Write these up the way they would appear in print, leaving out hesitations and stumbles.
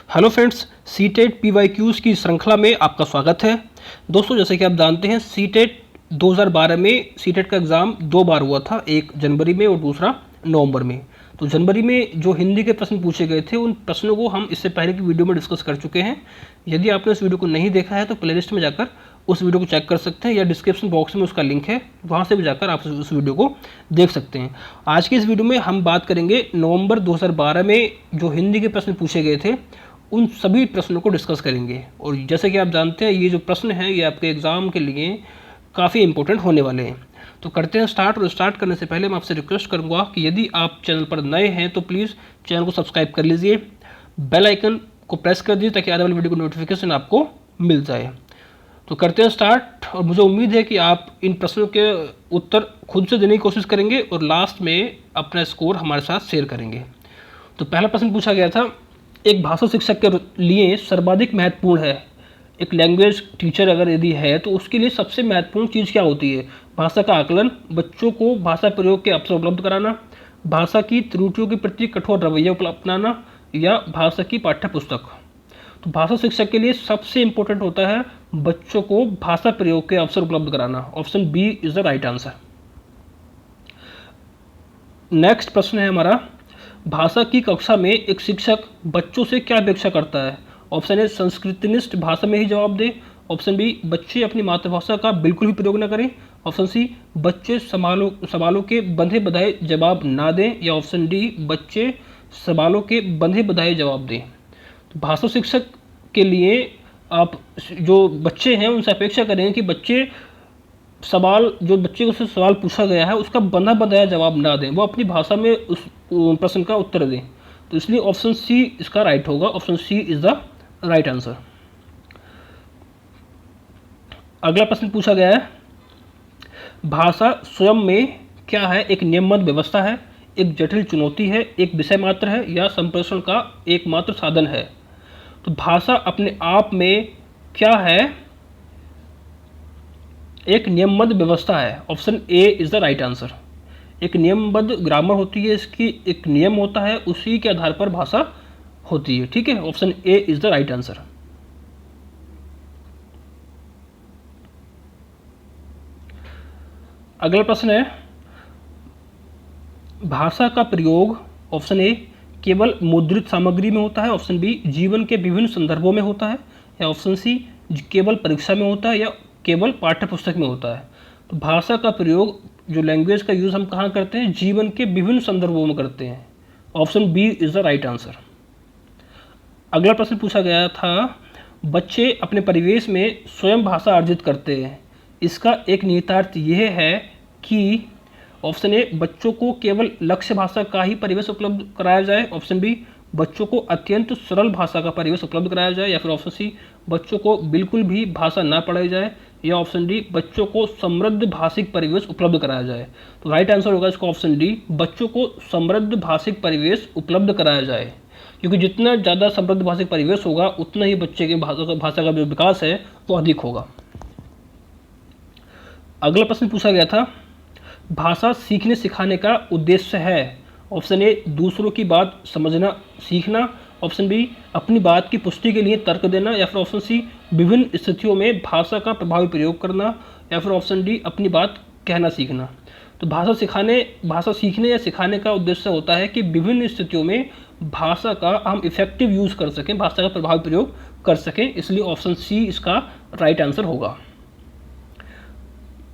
Hello friends, CTET PYQs की श्रृंखला में आपका स्वागत है। दोस्तों, जैसे कि आप जानते हैं सीटेट 2012 में सीटेट का एग्ज़ाम 2 बार हुआ था, एक जनवरी में और दूसरा नवंबर में। तो जनवरी में जो हिंदी के प्रश्न पूछे गए थे उन प्रश्नों को हम इससे पहले की वीडियो में डिस्कस कर चुके हैं। यदि आपने उस वीडियो को नहीं देखा है तो प्लेलिस्ट में जाकर उस वीडियो को चेक कर सकते हैं या डिस्क्रिप्शन बॉक्स में उसका लिंक है, वहाँ से भी जाकर आप उस वीडियो को देख सकते हैं। आज की इस वीडियो में हम बात करेंगे नवंबर 2012 में जो हिंदी के प्रश्न पूछे गए थे उन सभी प्रश्नों को डिस्कस करेंगे। और जैसे कि आप जानते हैं ये जो प्रश्न हैं ये आपके एग्ज़ाम के लिए काफ़ी इंपॉर्टेंट होने वाले हैं। तो करते हैं स्टार्ट। और स्टार्ट करने से पहले मैं आपसे रिक्वेस्ट करूंगा कि यदि आप चैनल पर नए हैं तो प्लीज़ चैनल को सब्सक्राइब कर लीजिए, बेल आइकन को प्रेस कर दीजिए ताकि आने वाली वीडियो को नोटिफिकेशन आपको मिल जाए। तो करते हैं स्टार्ट। और मुझे उम्मीद है कि आप इन प्रश्नों के उत्तर खुद से देने की कोशिश करेंगे और लास्ट में अपना स्कोर हमारे साथ शेयर करेंगे। तो पहला प्रश्न पूछा गया था, एक भाषा शिक्षक के लिए सर्वाधिक महत्वपूर्ण है, एक लैंग्वेज टीचर अगर यदि है तो उसके लिए सबसे महत्वपूर्ण चीज़ क्या होती है? भाषा का आकलन, बच्चों को भाषा प्रयोग के अवसर उपलब्ध कराना, भाषा की त्रुटियों के प्रति कठोर रवैया अपनाना या भाषा की पाठ्य पुस्तक। तो भाषा शिक्षक के लिए सबसे इंपॉर्टेंट होता है बच्चों को भाषा प्रयोग के अवसर उपलब्ध कराना। Option B is the right answer. Next प्रश्न है हमारा, भाषा की कक्षा में एक शिक्षक बच्चों से क्या अपेक्षा करता है? ऑप्शन ए संस्कृतनिष्ठ भाषा में ही जवाब दे, ऑप्शन बी बच्चे अपनी मातृभाषा का बिल्कुल भी प्रयोग न करें, ऑप्शन सी बच्चे सवालों के बंधे बधाए जवाब ना दें, या ऑप्शन डी बच्चे सवालों के बंधे बधाए जवाब दें। तो भाषा शिक्षक के लिए आप जो बच्चे हैं उनसे अपेक्षा करें कि बच्चे जो बच्चे को से सवाल पूछा गया है उसका बंधा बंधाया जवाब ना दें, वो अपनी भाषा में उस प्रश्न का उत्तर दें। तो इसलिए ऑप्शन सी इसका राइट होगा। Option C is the right answer. अगला प्रश्न पूछा गया है, भाषा स्वयं में क्या है? एक नियमबद्ध व्यवस्था है, एक जटिल चुनौती है, एक विषय मात्र है या संप्रेषण का एकमात्र साधन है? तो भाषा अपने आप में क्या है? एक नियमबद्ध व्यवस्था है। Option A is the right answer. एक नियमबद्ध ग्रामर होती है, इसकी एक नियम होता है, उसी के आधार पर भाषा होती है। ठीक है, option A is the right answer. अगला प्रश्न है, भाषा का प्रयोग ऑप्शन ए केवल मुद्रित सामग्री में होता है, ऑप्शन बी जीवन के विभिन्न संदर्भों में होता है, या ऑप्शन सी केवल परीक्षा में होता है या केवल पाठ्य पुस्तक में होता है। तो भाषा का प्रयोग जो लैंग्वेज का यूज़ हम कहाँ करते हैं? जीवन के विभिन्न संदर्भों में करते हैं। Option B is the right answer. अगला प्रश्न पूछा गया था, बच्चे अपने परिवेश में स्वयं भाषा अर्जित करते हैं, इसका एक निहितार्थ यह है कि ऑप्शन ए बच्चों को केवल लक्ष्य भाषा का ही परिवेश उपलब्ध कराया जाए, ऑप्शन बी बच्चों को अत्यंत सरल भाषा का परिवेश उपलब्ध कराया जाए, या फिर ऑप्शन सी बच्चों को बिल्कुल भी भाषा ना पढ़ाई जाए, या ऑप्शन डी बच्चों को समृद्ध भाषिक परिवेश उपलब्ध कराया जाए। तो राइट आंसर होगा इसका ऑप्शन डी, बच्चों को समृद्ध भाषिक परिवेश उपलब्ध कराया जाए, क्योंकि जितना ज़्यादा समृद्ध भाषिक परिवेश होगा उतना ही बच्चे के भाषा का जो विकास है वो अधिक होगा। अगला प्रश्न पूछा गया था, भाषा सीखने सिखाने का उद्देश्य है? ऑप्शन ए दूसरों की बात समझना सीखना, ऑप्शन बी अपनी बात की पुष्टि के लिए तर्क देना, या फिर ऑप्शन सी विभिन्न स्थितियों में भाषा का प्रभावी प्रयोग करना, या फिर ऑप्शन डी अपनी बात कहना सीखना। तो भाषा सीखने या सिखाने का उद्देश्य होता है कि विभिन्न स्थितियों में भाषा का हम इफेक्टिव यूज़ कर सकें, भाषा का प्रभावी प्रयोग कर सकें, इसलिए ऑप्शन सी इसका राइट आंसर होगा।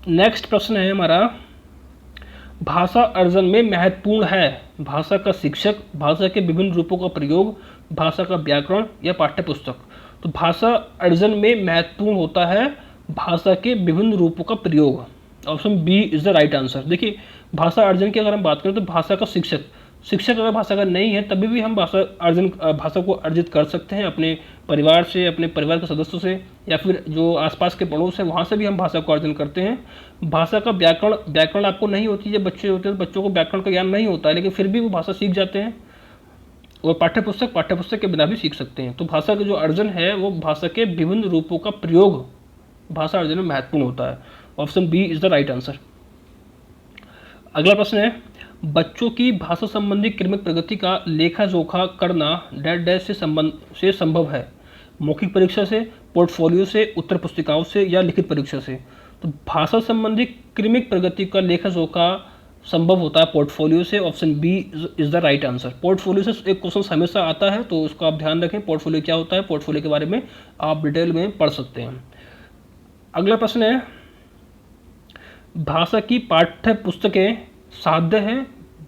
नेक्स्ट प्रश्न है हमारा, भाषा अर्जन में महत्वपूर्ण है भाषा का शिक्षक, भाषा के विभिन्न रूपों का प्रयोग, भाषा का व्याकरण या पाठ्य पुस्तक? तो भाषा अर्जन में महत्वपूर्ण होता है भाषा के विभिन्न रूपों का प्रयोग। Option B is the right answer. देखिए, भाषा अर्जन की अगर हम बात करें तो भाषा का शिक्षक अगर भाषा का नहीं है तभी भी हम भाषा को अर्जित कर सकते हैं अपने परिवार से, अपने परिवार के सदस्यों से, या फिर जो आसपास के पड़ोस है वहाँ से भी हम भाषा को अर्जन करते हैं। भाषा का व्याकरण आपको नहीं होती है, बच्चे होते हैं बच्चों को व्याकरण का ज्ञान नहीं होता है, लेकिन फिर भी वो भाषा सीख जाते हैं। और पाठ्य पुस्तक के बिना भी सीख सकते हैं। तो भाषा का जो अर्जन है वो भाषा के विभिन्न रूपों का प्रयोग भाषा अर्जन में महत्वपूर्ण होता है। Option B is the right answer. अगला प्रश्न है, बच्चों की भाषा संबंधी क्रमिक प्रगति का लेखा जोखा करना डैश डैश से संभव है। मौखिक परीक्षा से, पोर्टफोलियो से, उत्तर पुस्तिकाओं से या लिखित परीक्षा से। तो भाषा संबंधी क्रमिक प्रगति का लेखा जोखा संभव होता है पोर्टफोलियो से। Option B is the right answer. Portfolio से एक क्वेश्चन हमेशा आता है, तो उसको आप ध्यान रखें। पोर्टफोलियो क्या होता है, पोर्टफोलियो के बारे में आप डिटेल में पढ़ सकते हैं। अगला प्रश्न है, भाषा की पाठ्य पुस्तकें साध्य है,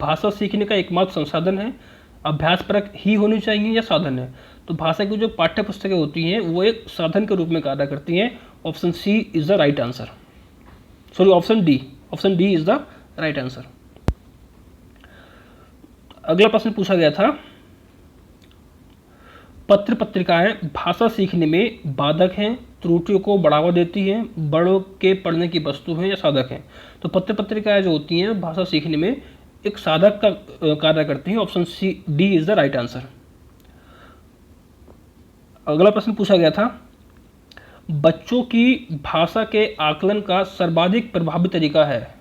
भाषा सीखने का एकमात्र संसाधन है, अभ्यासपरक ही होनी चाहिए या साधन है। तो भाषा की जो पाठ्य पुस्तकें होती हैं वो एक साधन के रूप में कार्य करती हैं। Option C is the right answer, sorry option D is the right answer. अगला प्रश्न पूछा गया था, पत्र पत्रिकाएं भाषा सीखने में बाधक हैं, त्रुटियों को बढ़ावा देती हैं, बड़ों के पढ़ने की वस्तु हैं या साधक हैं। तो पत्र पत्रिकाएं जो होती हैं भाषा सीखने में एक साधक का कार्य करती हैं। Option C D is the right answer. अगला प्रश्न पूछा गया था, बच्चों की भाषा के आकलन का सर्वाधिक प्रभावी तरीका है,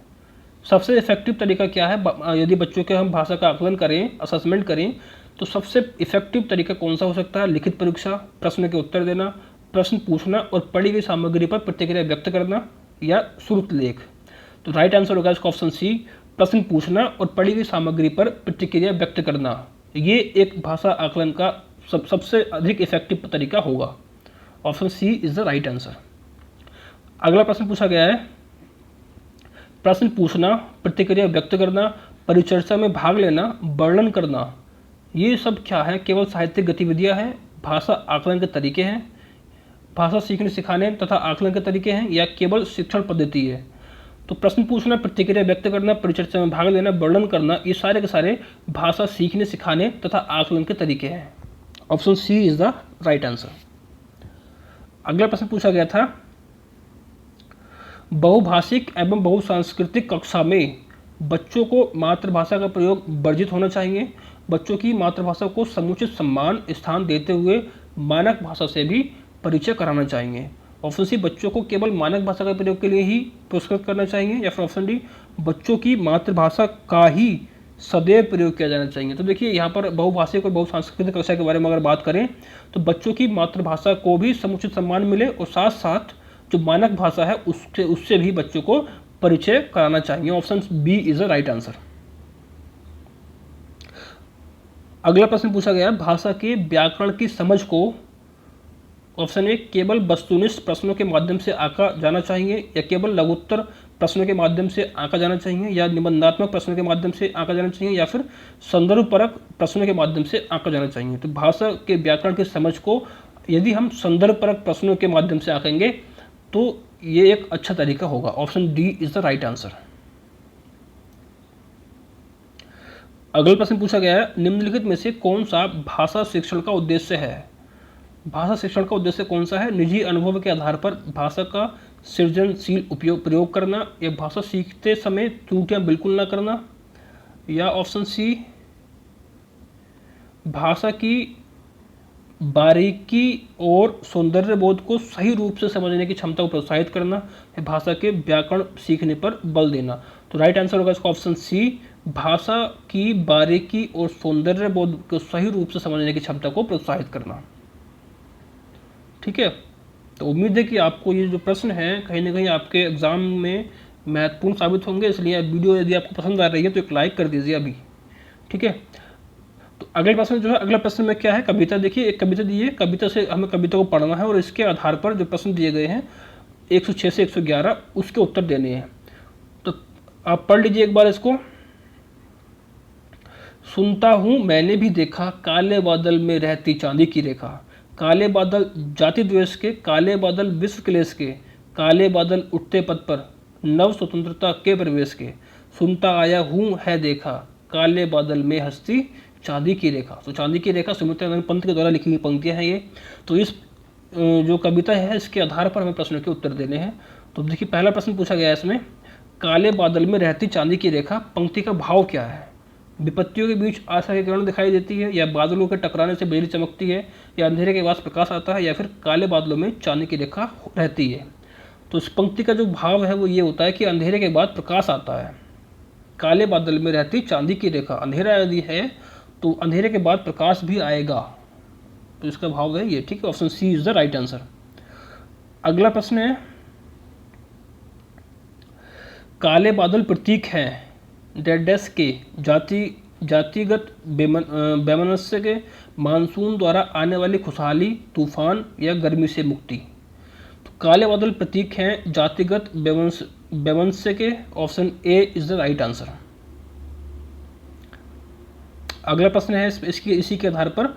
सबसे इफेक्टिव तरीका क्या है। यदि बच्चों के हम भाषा का आकलन करें, असेसमेंट करें, तो सबसे इफेक्टिव तरीका कौन सा हो सकता है। लिखित परीक्षा, प्रश्न के उत्तर देना, प्रश्न पूछना और पढ़ी गई सामग्री पर प्रतिक्रिया व्यक्त करना या श्रुत लेख। तो राइट आंसर होगा इसका ऑप्शन सी, प्रश्न पूछना और पढ़ी गई सामग्री पर प्रतिक्रिया व्यक्त करना। ये एक भाषा आकलन का सबसे अधिक इफेक्टिव तरीका होगा। Option C is the right answer. अगला प्रश्न पूछा गया है, प्रश्न पूछना, प्रतिक्रिया व्यक्त करना, परिचर्चा में भाग लेना, वर्णन करना, ये सब क्या है। केवल साहित्यिक गतिविधियां हैं, भाषा आकलन के तरीके हैं, भाषा सीखने सिखाने तथा आकलन के तरीके हैं या केवल शिक्षण पद्धति है। तो प्रश्न पूछना, प्रतिक्रिया व्यक्त करना, परिचर्चा में भाग लेना, वर्णन करना, ये सारे के सारे भाषा सीखने सिखाने तथा आकलन के तरीके हैं। Option C is the right answer. अगला प्रश्न पूछा गया था, बहुभाषिक एवं बहुसांस्कृतिक कक्षा में बच्चों को मातृभाषा का प्रयोग वर्जित होना चाहिए, बच्चों की मातृभाषा को समुचित सम्मान स्थान देते हुए मानक भाषा से भी परिचय कराना चाहिए। ऑप्शन सी, बच्चों को केवल मानक भाषा के प्रयोग के लिए ही पुरस्कृत करना चाहिए, या फिर ऑप्शन डी, बच्चों की मातृभाषा का ही सदैव प्रयोग किया जाना चाहिए। तो देखिए यहाँ पर बहुभाषिक और बहुसांस्कृतिक कक्षा के बारे में अगर बात करें तो बच्चों की मातृभाषा को भी समुचित सम्मान मिले और साथ साथ जो मानक भाषा है उससे भी बच्चों को परिचय कराना चाहिए। Option B is the right answer. अगला प्रश्न पूछा गया, भाषा के व्याकरण की समझ को ऑप्शन ए केवल वस्तुनिष्ठ प्रश्नों के माध्यम से आंका जाना चाहिए, या केवल लघुत्तर प्रश्नों के माध्यम से आंका जाना चाहिए, या निबंधात्मक प्रश्नों के माध्यम से आंका जाना चाहिए, या फिर संदर्भपरक प्रश्नों के माध्यम से आंका जाना चाहिए। तो भाषा के व्याकरण की समझ को यदि हम संदर्भपरक प्रश्नों के माध्यम से आंकेंगे तो ये एक अच्छा तरीका होगा। Option D is the right answer. अगला प्रश्न पूछा गया है, निम्नलिखित में से कौन सा भाषा शिक्षण का उद्देश्य है। भाषा शिक्षण का उद्देश्य कौन सा है। निजी अनुभव के आधार पर भाषा का सृजनशील प्रयोग करना, या भाषा सीखते समय त्रुटियां बिल्कुल ना करना, या ऑप्शन सी, भाषा की बारीकी और सौंदर्य बोध को सही रूप से समझने की क्षमता को प्रोत्साहित करना, या भाषा के व्याकरण सीखने पर बल देना। तो राइट आंसर होगा इसका ऑप्शन सी, भाषा की बारीकी और सौंदर्य बोध को सही रूप से समझने की क्षमता को प्रोत्साहित करना। ठीक है, तो उम्मीद है कि आपको ये जो प्रश्न है कहीं ना कहीं आपके एग्जाम में महत्वपूर्ण साबित होंगे, इसलिए वीडियो यदि आपको पसंद आ रही है तो एक लाइक कर दीजिए अभी। ठीक है, तो अगले प्रश्न जो है, अगला प्रश्न में क्या है, कविता। देखिए एक कविता दी है, कविता से हमें कविता को पढ़ना है और इसके आधार पर जो प्रश्न दिए गए हैं 106 से 111 उसके उत्तर देने हैं। तो आप पढ़ लीजिए एक बार इसको। सुनता हूँ मैंने भी देखा, काले बादल में रहती चांदी की रेखा, काले बादल जाति द्वेष के, काले बादल विश्व क्लेश के, काले बादल उठते पद पर नव स्वतंत्रता के प्रवेश के, सुनता आया हूँ है देखा, काले बादल में हस्ती चांदी की रेखा। तो चांदी की रेखा सुमित्रानंद पंत के द्वारा लिखी गई पंक्तियाँ हैं ये। तो इस जो कविता है इसके आधार पर हमें प्रश्नों के उत्तर देने हैं। तो देखिए पहला प्रश्न पूछा गया है इसमें, काले बादल में रहती चांदी की रेखा, पंक्ति का भाव क्या है। विपत्तियों के बीच आशा की किरण दिखाई देती है, या बादलों के टकराने से बिजली चमकती है, या अंधेरे के बाद प्रकाश आता है, या फिर काले बादलों में चांदी की रेखा रहती है। तो इस पंक्ति का जो भाव है वो ये होता है कि अंधेरे के बाद प्रकाश आता है, काले बादल में रहती चांदी की रेखा। अंधेरा यदि है तो अंधेरे के बाद प्रकाश भी आएगा, तो इसका भाव है ये, ठीक है। Option C is the right answer. अगला प्रश्न है, काले बादल प्रतीक हैं डैश के जातिगत वैमनस्य के, मानसून द्वारा आने वाली खुशहाली, तूफान या गर्मी से मुक्ति। तो काले बादल प्रतीक हैं जातिगत वैमनस्य के। Option A is the right answer. अगला प्रश्न है इसी के आधार पर,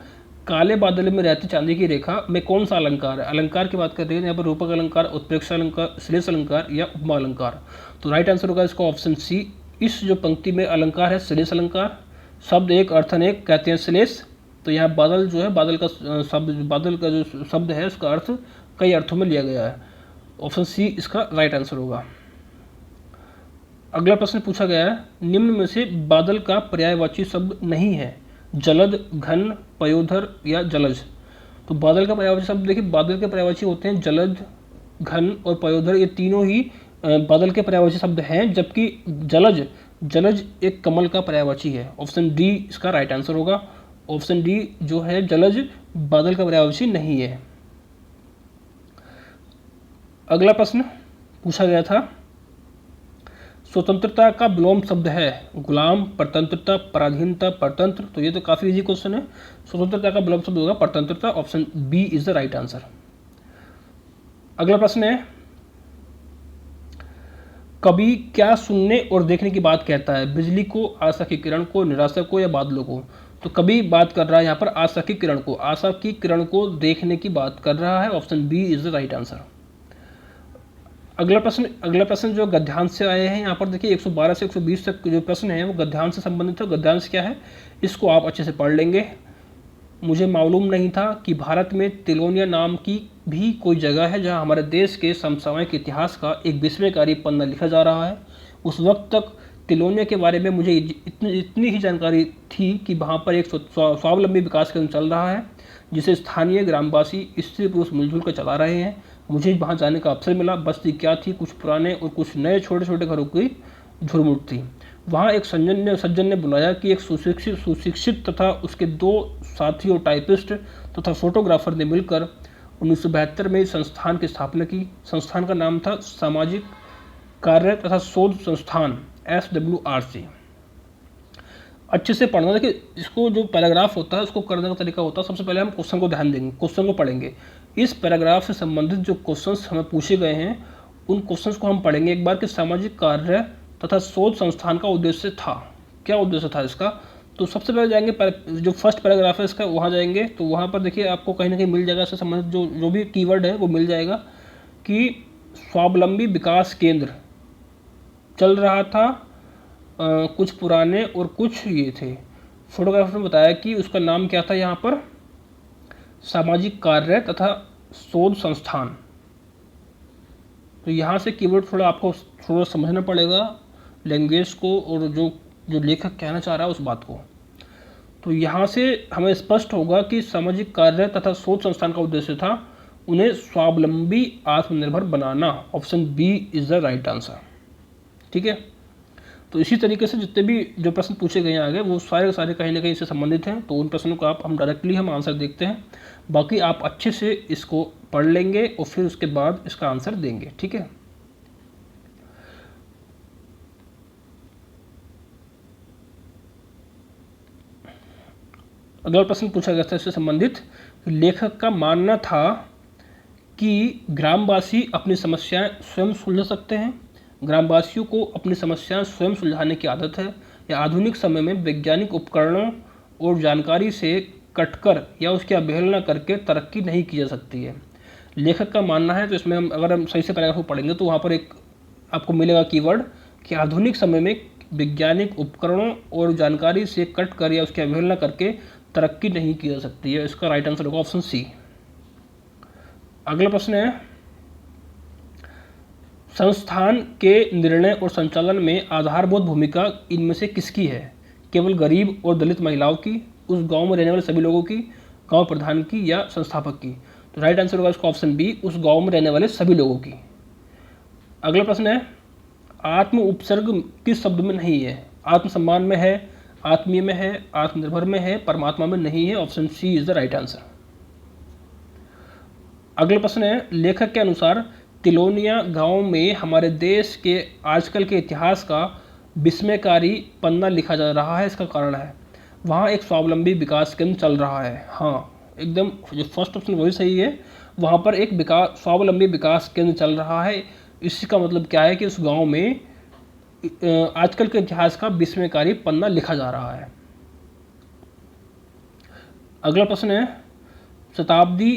काले बादल में रहती चांदी की रेखा में कौन सा अलंकार है? अलंकार की बात कर रही है यहाँ पर, रूपक अलंकार, उत्प्रेक्षा अलंकार, श्लेष अलंकार या उपमा अलंकार। तो राइट आंसर होगा इसका ऑप्शन सी। इस जो पंक्ति में अलंकार है श्लेष अलंकार, शब्द एक अर्थ अनेक कहते हैं श्लेष। तो यहाँ बादल जो है, बादल का जो शब्द है उसका अर्थ कई अर्थों में लिया गया है। ऑप्शन सी इसका राइट आंसर होगा। अगला प्रश्न पूछा गया है, निम्न में से बादल का पर्यायवाची शब्द नहीं है? जलद, घन, पयोधर या जलज। तो बादल का पर्यायवाची शब्द देखिए, बादल के पर्यायवाची होते हैं जलद, घन और पयोधर, ये तीनों ही बादल के पर्यायवाची शब्द हैं, जबकि जलज एक कमल का पर्यायवाची है। ऑप्शन डी इसका राइट आंसर होगा। ऑप्शन डी जो है जलज बादल का पर्यायवाची नहीं है। अगला प्रश्न पूछा गया था, स्वतंत्रता का विलोम शब्द है गुलाम, परतंत्रता, पराधीनता, परतंत्र। तो ये तो काफी इजी क्वेश्चन है। स्वतंत्रता का विलोम शब्द होगा परतंत्रता। Option B is the right answer. अगला प्रश्न है, कवि क्या सुनने और देखने की बात कहता है? बिजली को, आशा की किरण को, निराशा को या बादलों को। तो कवि बात कर रहा है यहाँ पर आशा की किरण को, आशा की किरण को देखने की बात कर रहा है। Option B is the right answer. अगला प्रश्न जो गद्यांश से आए हैं यहाँ पर देखिए, 112 से 120 तक जो प्रश्न है वो गद्यांश से संबंधित है। गद्यांश क्या है इसको आप अच्छे से पढ़ लेंगे। मुझे मालूम नहीं था कि भारत में तिलोनिया नाम की भी कोई जगह है जहाँ हमारे देश के समसामयिक इतिहास का एक विस्मयकारी पन्ना लिखा जा रहा है। उस वक्त तक तिलोनिया के बारे में मुझे इतनी ही जानकारी थी कि वहाँ पर एक स्वावलंबी विकास केंद्र चल रहा है जिसे स्थानीय ग्रामवासी स्त्री पुरुष मिलजुल कर चला रहे हैं। मुझे वहाँ जाने का अवसर मिला। बस्ती क्या थी, कुछ पुराने और कुछ नए छोटे छोटे घरों की झुरमुट थी। वहाँ एक सज्जन ने बुलाया कि एक सुशिक्षित तथा उसके 2 साथियों टाइपिस्ट तथा फोटोग्राफर ने मिलकर 1972 में इस संस्थान की स्थापना की। संस्थान का नाम था सामाजिक कार्य तथा शोध संस्थान SWRC। अच्छे से पढ़ना। देखिए इसको जो पैराग्राफ होता है उसको करने का तरीका होता है, सबसे पहले हम क्वेश्चन को ध्यान देंगे, क्वेश्चन को पढ़ेंगे। इस पैराग्राफ से संबंधित जो क्वेश्चंस हमें पूछे गए हैं उन क्वेश्चंस को हम पढ़ेंगे एक बार कि सामाजिक कार्य तथा शोध संस्थान का उद्देश्य था, क्या उद्देश्य था इसका। तो सबसे पहले जाएंगे जो फर्स्ट पैराग्राफ है इसका, वहाँ जाएंगे तो वहाँ पर देखिए आपको कहीं ना कहीं मिल जाएगा इससे संबंधित जो भी कीवर्ड है वो मिल जाएगा कि स्वावलंबी विकास केंद्र चल रहा था। कुछ पुराने और कुछ ये थे। फोटोग्राफर ने बताया कि उसका नाम क्या था यहाँ पर, सामाजिक कार्य तथा शोध संस्थान। तो यहाँ से कीवर्ड आपको थोड़ा समझना पड़ेगा लैंग्वेज को और जो लेखक कहना चाह रहा है उस बात को। तो यहाँ से हमें स्पष्ट होगा कि सामाजिक कार्य तथा शोध संस्थान का उद्देश्य था उन्हें स्वावलंबी आत्मनिर्भर बनाना। Option B is the right answer. ठीक है, तो इसी तरीके से जितने भी जो प्रश्न पूछे गए हैं आगे वो सारे कहीं ना कहीं से संबंधित हैं। तो उन प्रश्नों को हम डायरेक्टली आंसर देखते हैं। बाकी आप अच्छे से इसको पढ़ लेंगे और फिर उसके बाद इसका आंसर देंगे। ठीक है, अगला प्रश्न पूछा गया था इससे संबंधित, लेखक का मानना था कि ग्रामवासी अपनी समस्याएं स्वयं सुलझा सकते हैं। ग्रामवासियों को अपनी समस्याएं स्वयं सुलझाने की आदत है या आधुनिक समय में वैज्ञानिक उपकरणों और जानकारी से कटकर या उसकी अवहेलना करके तरक्की नहीं की जा सकती है। लेखक का मानना है। तो इसमें अगर हम सही से पैराग्राफ को पढ़ेंगे तो वहाँ पर एक आपको मिलेगा कीवर्ड कि आधुनिक समय में वैज्ञानिक उपकरणों और जानकारी से कटकर या उसकी अवहेलना करके तरक्की नहीं की जा सकती है। इसका राइट आंसर होगा ऑप्शन सी। अगला प्रश्न है, संस्थान के निर्णय और संचालन में आधारभूत भूमिका इनमें से किसकी है? केवल गरीब और दलित महिलाओं की, उस गांव में रहने वाले सभी लोगों की, गांव प्रधान की या संस्थापक की? तो राइट आंसर होगा इसका ऑप्शन बी, उस गांव में रहने वाले सभी लोगों की। अगला प्रश्न है, आत्म उपसर्ग किस शब्द में नहीं है? आत्मसम्मान में है, आत्मीय में है, आत्मनिर्भर में है, परमात्मा में नहीं है। Option C is the right answer. अगला प्रश्न है, लेखक के अनुसार तिलोनिया गांव में हमारे देश के आजकल के इतिहास का विस्मयकारी पन्ना लिखा जा रहा है, इसका कारण है वहाँ एक स्वावलंबी विकास केंद्र चल रहा है। हाँ, एकदम जो फर्स्ट ऑप्शन वही सही है, वहाँ पर एक स्वावलंबी विकास केंद्र चल रहा है। इसका मतलब क्या है कि उस गांव में आजकल के इतिहास का विस्मयकारी पन्ना लिखा जा रहा है। अगला प्रश्न है, शताब्दी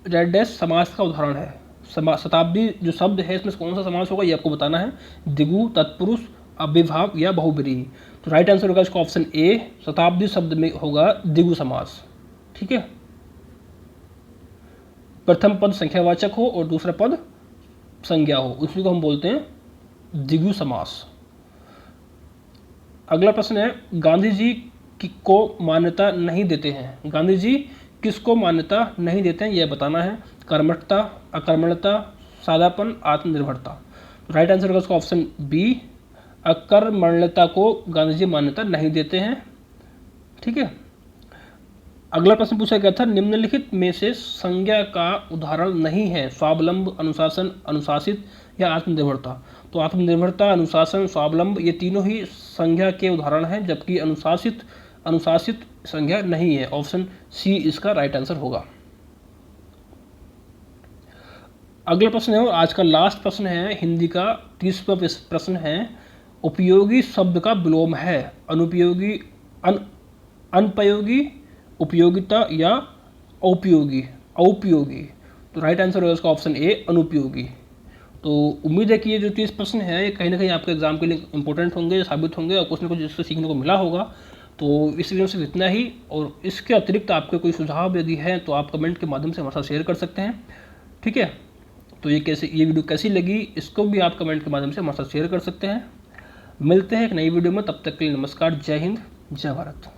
रेडेस समास का उदाहरण है। शताब्दी जो शब्द है इसमें कौन सा समास होगा ये आपको बताना है, द्विगु, तत्पुरुष, अव्ययभाव या बहुब्रीहि। तो राइट आंसर होगा इसका ऑप्शन ए, शताब्दी शब्द में होगा द्विगु समास। ठीक है, प्रथम पद संख्यावाचक हो और दूसरा पद संज्ञा हो, उसी को हम बोलते हैं द्विगु समास। अगला प्रश्न है, गांधी जी को मान्यता नहीं देते हैं। गांधी जी किसको मान्यता नहीं देते हैं यह बताना है, कर्मठता, अकर्मण्यता, सादापन, आत्मनिर्भरता। राइट आंसर होगा इसका ऑप्शन बी, अकर्मण्यता को गांधी जी मान्यता नहीं देते हैं। ठीक है, अगला प्रश्न पूछा गया था, निम्नलिखित में से संज्ञा का उदाहरण नहीं है, स्वावलंब, अनुशासन, अनुशासित या आत्मनिर्भरता। तो आत्मनिर्भरता, अनुशासन, स्वावलंब ये तीनों ही संज्ञा के उदाहरण हैं, जबकि अनुशासित संज्ञा नहीं है। ऑप्शन सी इसका राइट आंसर होगा। अगला प्रश्न है और आज का लास्ट प्रश्न है, हिंदी का 30वां प्रश्न है, उपयोगी शब्द का विलोम है, अनुपयोगी, अनुपयोगी, उपयोगिता या औपयोगी। तो राइट आंसर होगा इसका ऑप्शन ए, अनुपयोगी। तो उम्मीद है कि ये जो 30 प्रश्न है ये कहीं ना कहीं आपके एग्जाम के लिए इंपॉर्टेंट होंगे, साबित होंगे और कुछ ना कुछ इससे सीखने को मिला होगा। तो इस वीडियो से इतना ही, और इसके अतिरिक्त आपके कोई सुझाव यदि है तो आप कमेंट के माध्यम से हमारे साथ शेयर कर सकते हैं। ठीक है, तो ये वीडियो कैसी लगी इसको भी आप कमेंट के माध्यम से हमारे साथ शेयर कर सकते हैं। मिलते हैं एक नई वीडियो में, तब तक के लिए नमस्कार, जय हिंद, जय भारत।